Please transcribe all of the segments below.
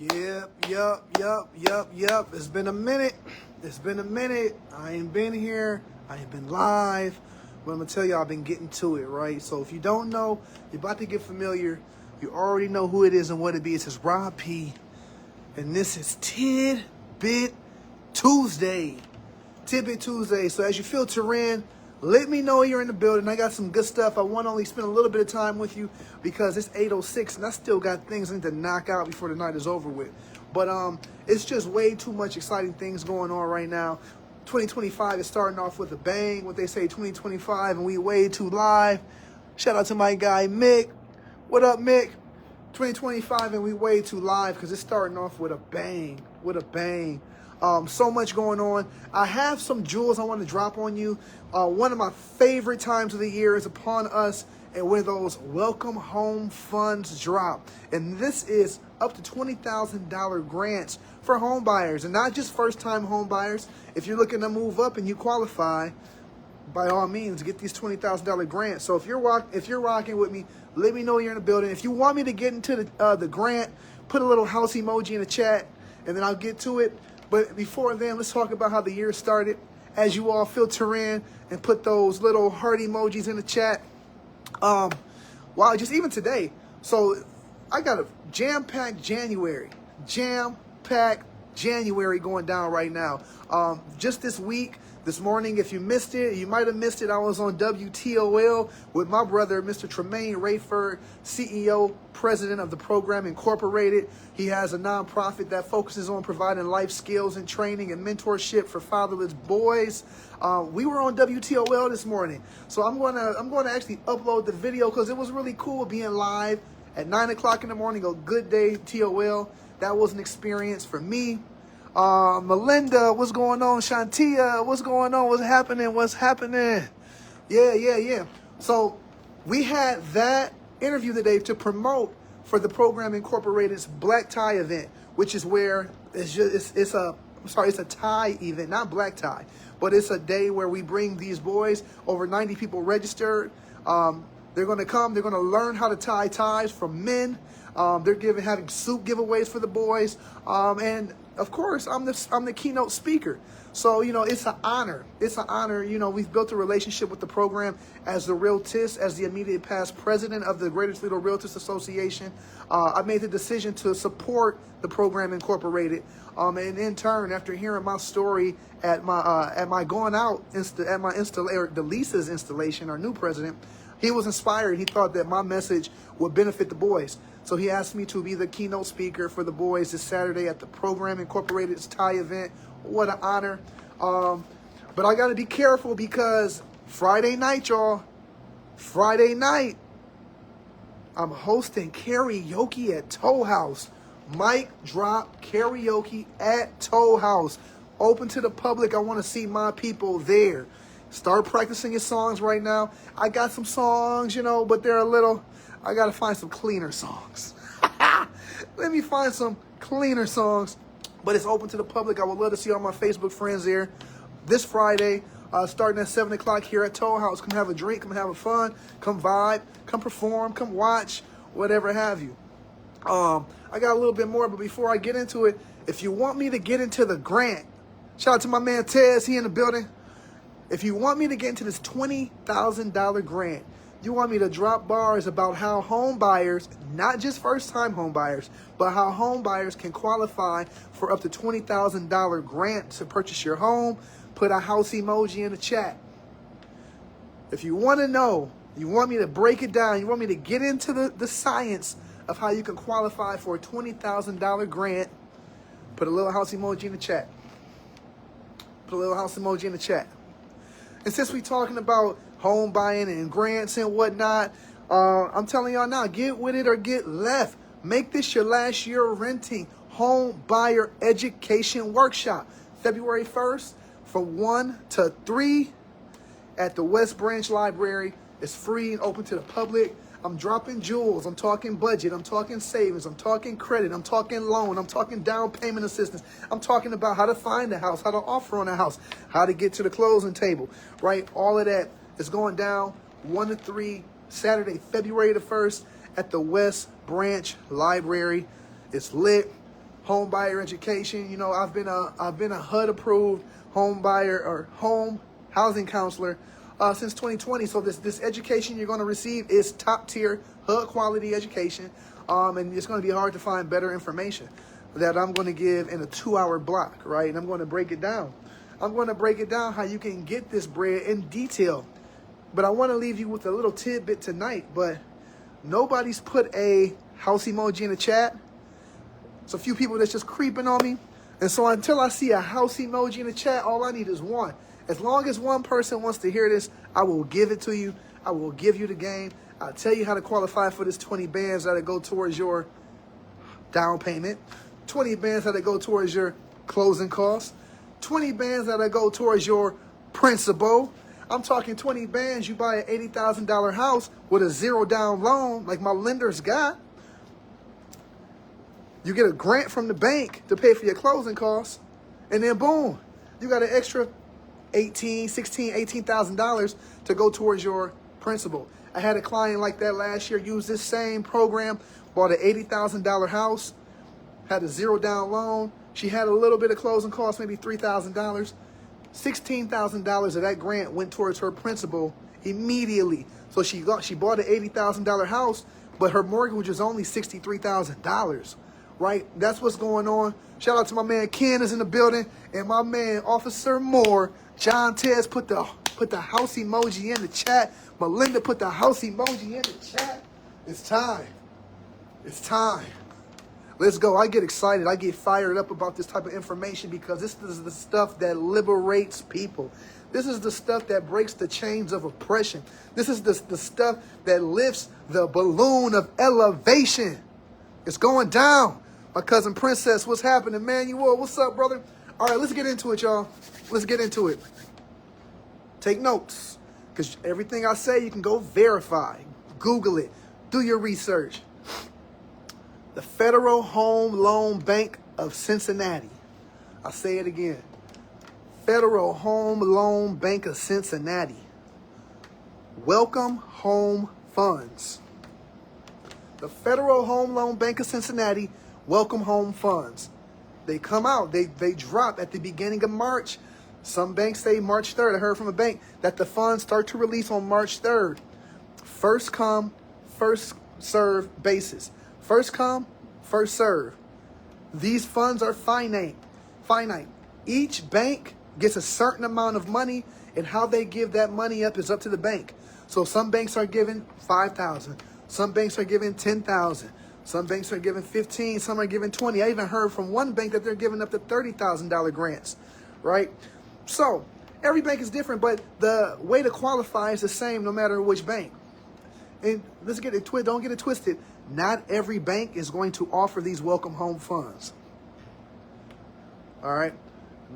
Yep. It's been a minute. I ain't been here. I ain't been live. But I'm going to tell you, I've been getting to it, right? So if you don't know, you're about to get familiar. You already know who it is and what it be. It's just Rob P. And this is Tidbit Tuesday. Tidbit Tuesday. So as you filter in, let me know you're in the building. I got some good stuff. I want to only spend a little bit of time with you because it's 8:06 and I still got things I need to knock out before the night is over with. But it's just way too much exciting things going on right now. 2025 is starting off with a bang. What they say, 2025, and we way too live. Shout out to my guy Mick. What up, Mick? 2025 and we way too live because it's starting off with a bang. So much going on. I have some jewels I want to drop on you. One of my favorite times of the year is upon us, and when those welcome home funds drop. And this is up to $20,000 grants for home buyers, and not just first-time home buyers. If you're looking to move up and you qualify, by all means, get these $20,000 grants. So if you're rocking with me, let me know you're in the building. If you want me to get into the grant, put a little house emoji in the chat, and then I'll get to it. But before then, let's talk about how the year started. As you all filter in and put those little heart emojis in the chat. Wow, just even today. So I got a jam-packed January going down right now. Just this week, this morning, if you missed it, you might have missed it. I was on WTOL with my brother, Mr. Tremaine Rayford, CEO, president of the program Incorporated. He has a nonprofit that focuses on providing life skills and training and mentorship for fatherless boys. We were on WTOL this morning, so I'm going to actually upload the video because it was really cool being live at 9 o'clock in the morning. A good day, TOL. That was an experience for me. Melinda, what's going on? Shantia, what's going on? What's happening? Yeah. So we had that interview today to promote for the program Incorporated's Black Tie event, which is where it's a tie event, not black tie, but it's a day where we bring these boys, over 90 people registered. They're going to come. They're going to learn how to tie ties from men. They're having soup giveaways for the boys, and of course, I'm the keynote speaker. So, it's an honor. We've built a relationship with the program as the Realtist, as the immediate past president of the Greater Toledo Realtist Association. I made the decision to support the program Incorporated. And in turn, after hearing my story at my going out at my the Lisa's installation, our new president, he was inspired. He thought that my message would benefit the boys. So he asked me to be the keynote speaker for the boys this Saturday at the program Incorporated's tie event. What an honor. But I got to be careful because Friday night, I'm hosting karaoke at TolHouse. Mic drop karaoke at TolHouse. Open to the public. I want to see my people there. Start practicing your songs right now. I got some songs, but they're I got to find some cleaner songs. Let me find some cleaner songs. But it's open to the public. I would love to see all my Facebook friends there this Friday, starting at 7 o'clock here at TolHouse. Come have a drink, come have a fun, come vibe, come perform, come watch, whatever have you. I got a little bit more, but before I get into it, if you want me to get into the grant, shout out to my man Tez, he in the building. If you want me to get into this $20,000 grant, you want me to drop bars about how home buyers, not just first-time home buyers, but how home buyers can qualify for up to $20,000 grant to purchase your home, put a house emoji in the chat. If you want to know, you want me to break it down, you want me to get into the science of how you can qualify for a $20,000 grant, put a little house emoji in the chat. And since we're talking about home buying and grants and whatnot, I'm telling y'all now, get with it or get left. Make this your last year renting home buyer education workshop. February 1st from 1 to 3 at the West Branch Library. It's free and open to the public. I'm dropping jewels. I'm talking budget. I'm talking savings. I'm talking credit. I'm talking loan. I'm talking down payment assistance. I'm talking about how to find a house, how to offer on a house, how to get to the closing table, right? All of that is going down 1 to 3 Saturday, February the 1st at the West Branch Library. It's lit. home buyer education. You know, I've been a HUD approved home buyer or home housing counselor since 2020. So this education you're going to receive is top tier HUD quality education, and it's going to be hard to find better information that I'm going to give in a 2-hour block, right? And I'm going to break it down. I'm going to break it down how you can get this bread in detail. But I want to leave you with a little tidbit tonight, but nobody's put a house emoji in the chat. It's a few people that's just creeping on me. And so until I see a house emoji in the chat, all I need is one. As long as one person wants to hear this, I will give it to you. I will give you the game. I'll tell you how to qualify for this 20 bands that'll go towards your down payment, 20 bands that'll go towards your closing costs, 20 bands that'll go towards your principal. I'm talking 20 bands. You buy an $80,000 house with a 0 down loan like my lenders got. You get a grant from the bank to pay for your closing costs. And then boom, you got an extra $18,000 to go towards your principal. I had a client like that last year, use this same program, bought an $80,000 house, had a 0 down loan. She had a little bit of closing costs, maybe $3,000. $16,000 of that grant went towards her principal immediately. So she bought an $80,000 house, but her mortgage was only $63,000, right? That's what's going on. Shout out to my man Ken is in the building, and my man Officer Moore. John Tez put the house emoji in the chat. Melinda put the house emoji in the chat. It's time. It's time. Let's go. I get excited. I get fired up about this type of information because this is the stuff that liberates people. This is the stuff that breaks the chains of oppression. This is the stuff that lifts the balloon of elevation. It's going down. My cousin Princess, what's happening? Emmanuel, what's up, brother? All right, let's get into it, y'all. Let's get into it. Take notes, because everything I say, you can go verify. Google it. Do your research. The Federal Home Loan Bank of Cincinnati. I'll say it again. Federal Home Loan Bank of Cincinnati. Welcome Home Funds. The Federal Home Loan Bank of Cincinnati, Welcome Home Funds. They come out, they drop at the beginning of March. Some banks say March 3rd. I heard from a bank that the funds start to release on March 3rd. First come, first serve basis. First come, first serve. These funds are finite. Each bank gets a certain amount of money, and how they give that money up is up to the bank. So some banks are giving $5,000. Some banks are giving $10,000. Some banks are giving $15,000. Some are giving $20,000. I even heard from one bank that they're giving up to $30,000 grants, right? So every bank is different, but the way to qualify is the same no matter which bank. And let's get it don't get it twisted. Not every bank is going to offer these welcome home funds. All right?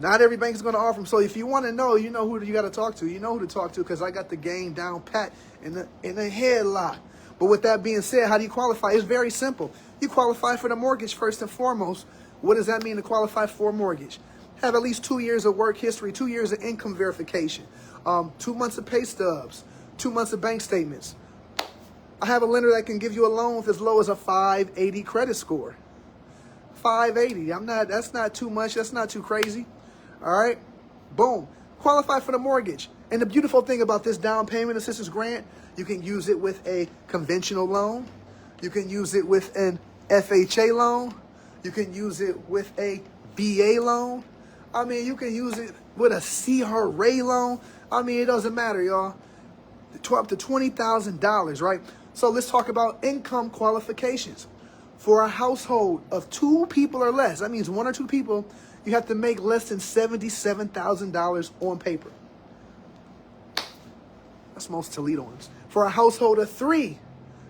Not every bank is going to offer them. So if you want to know, you know who you got to talk to. You know who to talk to because I got the game down pat in the headlock. But with that being said, how do you qualify? It's very simple. You qualify for the mortgage first and foremost. What does that mean to qualify for a mortgage? Have at least 2 years of work history, 2 years of income verification, 2 months of pay stubs, 2 months of bank statements. I have a lender that can give you a loan with as low as a 580 credit score. 580. That's not too much. That's not too crazy. All right. Boom. Qualify for the mortgage. And the beautiful thing about this down payment assistance grant, you can use it with a conventional loan. You can use it with an FHA loan. You can use it with a VA loan. I mean, you can use it with a CRA loan. I mean, it doesn't matter, y'all. Up to $20,000, right? So let's talk about income qualifications. For a household of 2 people or less, that means 1 or 2 people, you have to make less than $77,000 on paper. That's most Toledoans. For a household of 3,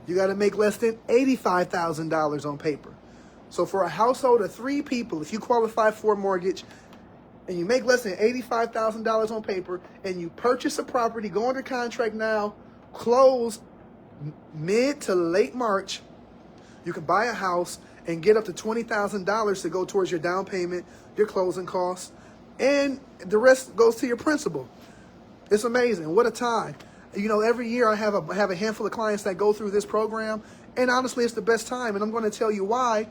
you got to make less than $85,000 on paper. So for a household of 3 people, if you qualify for a mortgage and you make less than $85,000 on paper and you purchase a property, go under contract now, close mid to late March, you can buy a house and get up to $20,000 to go towards your down payment, your closing costs, and the rest goes to your principal. It's amazing. What a time. You know, every year I have a handful of clients that go through this program, and honestly, it's the best time, and I'm going to tell you why.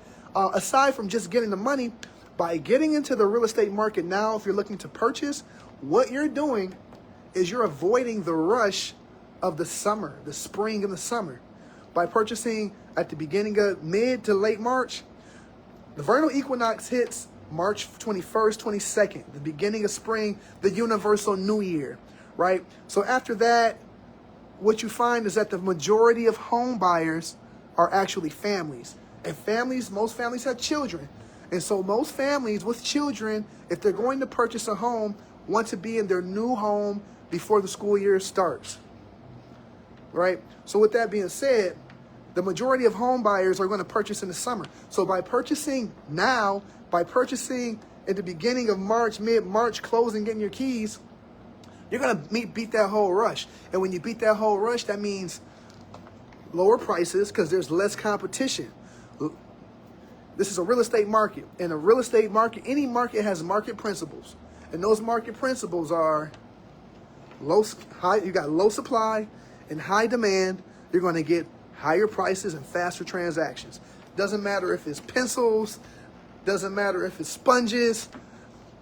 aside from just getting the money, by getting into the real estate market now, if you're looking to purchase, what you're doing is you're avoiding the rush of the summer, the spring and the summer. By purchasing at the beginning of mid to late March, the vernal equinox hits March 21st, 22nd, the beginning of spring, the universal new year, right? So after that, what you find is that the majority of home buyers are actually families. And families, most families have children. And so most families with children, if they're going to purchase a home, want to be in their new home before the school year starts, right? So with that being said, the majority of home buyers are going to purchase in the summer. So by purchasing now, by purchasing at the beginning of March, mid-March, closing, getting your keys, you're going to beat that whole rush. And when you beat that whole rush, that means lower prices because there's less competition. This is a real estate market. In a real estate market, any market has market principles. And those market principles are you got low supply and high demand. You're going to get higher prices and faster transactions. Doesn't matter if it's pencils, doesn't matter if it's sponges,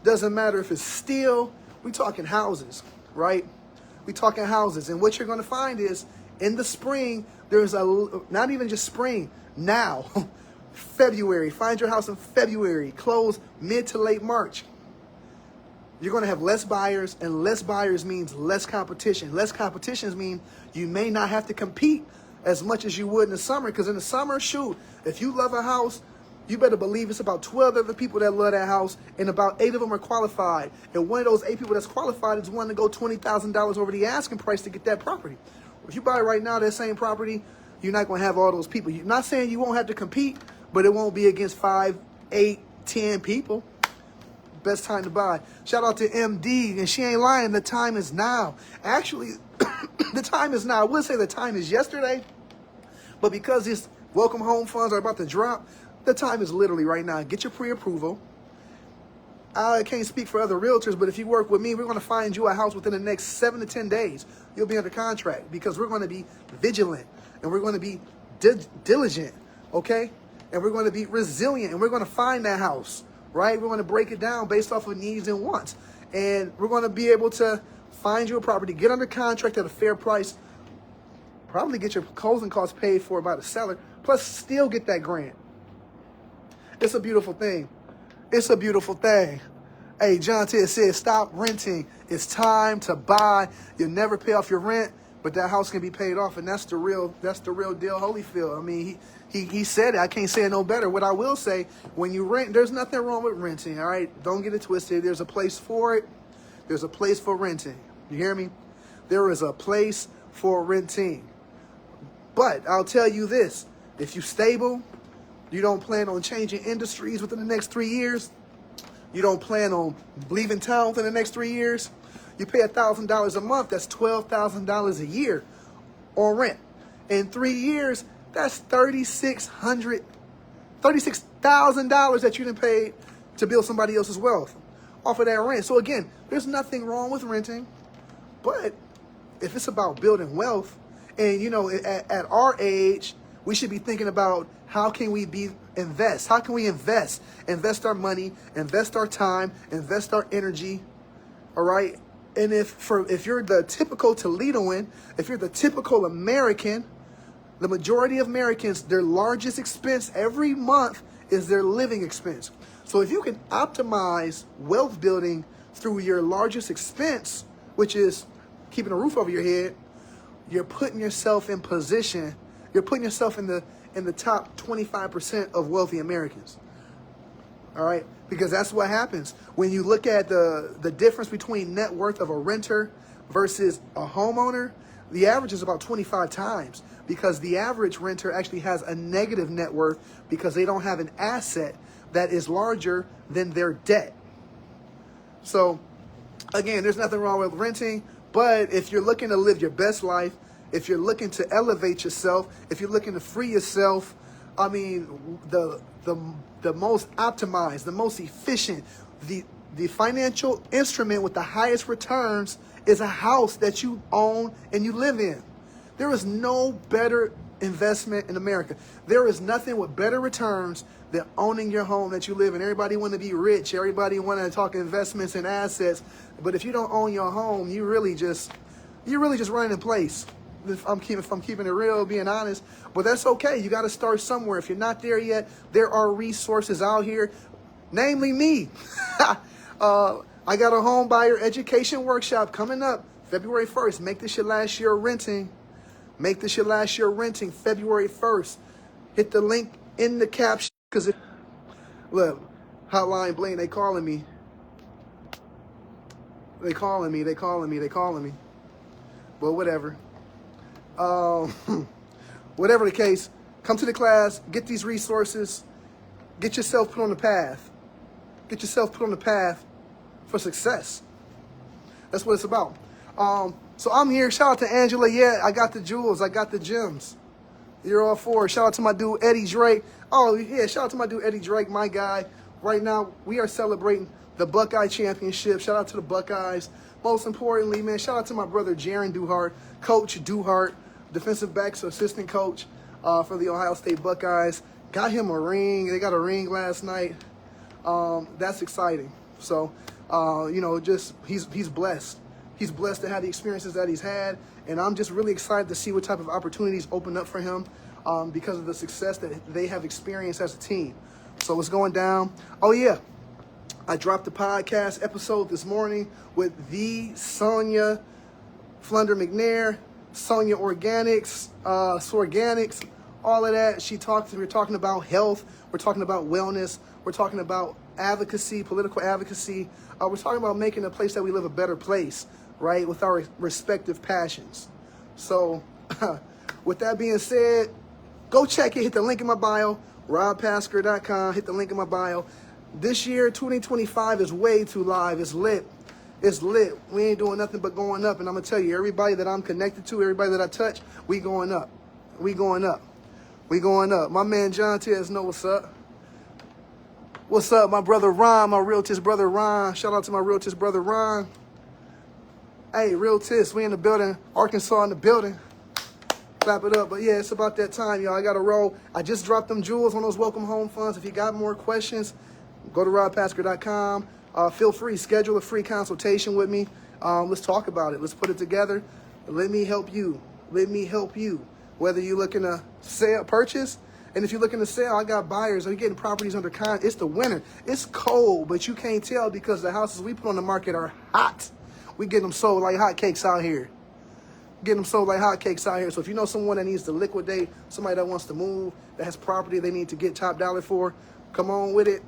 doesn't matter if it's steel. We talking houses, right? We talking houses. And what you're going to find is in the spring, there's not even just spring, now, February, find your house in February, close mid to late March. You're going to have less buyers, and less buyers means less competition. Less competitions mean you may not have to compete as much as you would in the summer, because in the summer, shoot, if you love a house, you better believe it's about 12 other people that love that house, and about 8 of them are qualified. And one of those 8 people that's qualified is one to go $20,000 over the asking price to get that property. If you buy right now that same property, you're not going to have all those people. You're not saying you won't have to compete, but it won't be against 5, 8, 10 people. Best time to buy. Shout out to MD, and she ain't lying. The time is now. Actually, the time is now. I would say the time is yesterday, but because these welcome home funds are about to drop, the time is literally right now. Get your pre-approval. I can't speak for other realtors, but if you work with me, we're going to find you a house within the next 7 to 10 days. You'll be under contract because we're going to be vigilant and we're going to be diligent, okay? And we're going to be resilient and we're going to find that house, right? We're going to break it down based off of needs and wants. And we're going to be able to find you a property, get under contract at a fair price, probably get your closing costs paid for by the seller, plus still get that grant. It's a beautiful thing. It's a beautiful thing. Hey, John Ted said, stop renting. It's time to buy. You'll never pay off your rent, but that house can be paid off, and that's the real deal, Holyfield. I mean, he said it. I can't say it no better. What I will say, when you rent, there's nothing wrong with renting, all right? Don't get it twisted. There's a place for it. There's a place for renting. You hear me? There is a place for renting. But I'll tell you this. If you're stable, you don't plan on changing industries within the next 3 years, you don't plan on leaving town within the next 3 years, you pay $1,000 a month, that's $12,000 a year on rent. In 3 years, that's $36,000 that you didn't pay to build somebody else's wealth off of that rent. So again, there's nothing wrong with renting, but if it's about building wealth, and you know, at our age, we should be thinking about how can we invest? How can we invest? Invest our money, invest our time, invest our energy, all right? And if you're the typical Toledoan, if you're the typical American, the majority of Americans, their largest expense every month is their living expense. So if you can optimize wealth building through your largest expense, which is keeping a roof over your head, you're putting yourself in position. You're putting yourself in the top 25% of wealthy Americans. All right? Because that's what happens. When you look at the difference between net worth of a renter versus a homeowner, the average is about 25 times, because the average renter actually has a negative net worth because they don't have an asset that is larger than their debt. So, again, there's nothing wrong with renting, but if you're looking to live your best life, if you're looking to elevate yourself, if you're looking to free yourself, I mean, the most optimized, the most efficient, the financial instrument with the highest returns is a house that you own and you live in. There is no better investment in America. There is nothing with better returns that owning your home that you live in. Everybody want to be rich. Everybody want to talk investments and assets. But if you don't own your home, you're really just running in place. If I'm keeping it real, being honest. But that's okay. You got to start somewhere. If you're not there yet, there are resources out here, namely me. I got a home buyer education workshop coming up February 1st. Make this your last year renting. Make this your last year renting, February 1st. Hit the link in the caption. Because look, Hotline Bling, they calling me. They calling me. But whatever. Whatever the case, come to the class, get these resources, get yourself put on the path. Get yourself put on the path for success. That's what it's about. So I'm here. Shout out to Angela. Yeah, I got the jewels. I got the gems. You're all for it. Shout out to my dude, Eddie Drake. Oh, yeah, shout out to my dude, Eddie Drake, my guy. Right now, we are celebrating the Buckeye Championship. Shout out to the Buckeyes. Most importantly, man, shout out to my brother, Jaron Duhart, Coach Duhart, defensive backs assistant coach for the Ohio State Buckeyes. Got him a ring. They got a ring last night. That's exciting. So, he's blessed. He's blessed to have the experiences that he's had, and I'm just really excited to see what type of opportunities open up for him because of the success that they have experienced as a team. So it's going down. Oh, yeah. I dropped the podcast episode this morning with the Sonia Flunder McNair, Sonia Organics, Sorganics, all of that. We're talking about health. We're talking about wellness. We're talking about advocacy, political advocacy. We're talking about making the place that we live a better place, right, with our respective passions. So with that being said, go check it. Hit the link in my bio, robpasker.com. Hit the link in my bio. This year, 2025 is way too live. It's lit. It's lit. We ain't doing nothing but going up. And I'm going to tell you, everybody that I'm connected to, everybody that I touch, we going up. We going up. We going up. My man John Tez know what's up. What's up, my brother Ron, my realtist brother Ron. Shout out to my realtist brother Ron. Hey, realtist, we in the building. Arkansas in the building. Clap it up. But yeah, it's about that time, y'all. I got to roll. I just dropped them jewels on those welcome home funds. If you got more questions, go to robpasker.com. Feel free, schedule a free consultation with me. Let's talk about it. Let's put it together. Let me help you. Let me help you. Whether you're looking to purchase, and if you're looking to sell, I got buyers. Are you getting properties under contract? It's the winter. It's cold, but you can't tell because the houses we put on the market are hot. We get them sold like hotcakes out here. Getting them sold like hotcakes out here. So if you know someone that needs to liquidate, somebody that wants to move, that has property they need to get top dollar for, come on with it.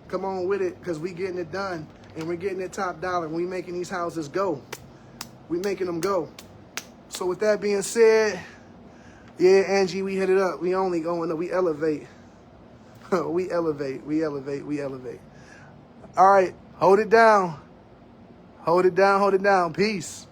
Come on with it, because we getting it done, and we're getting it top dollar. We making these houses go. We making them go. So with that being said, yeah, Angie, we hit it up. We only going up. We elevate. We elevate. We elevate. We elevate. All right, hold it down. Hold it down. Hold it down. Peace.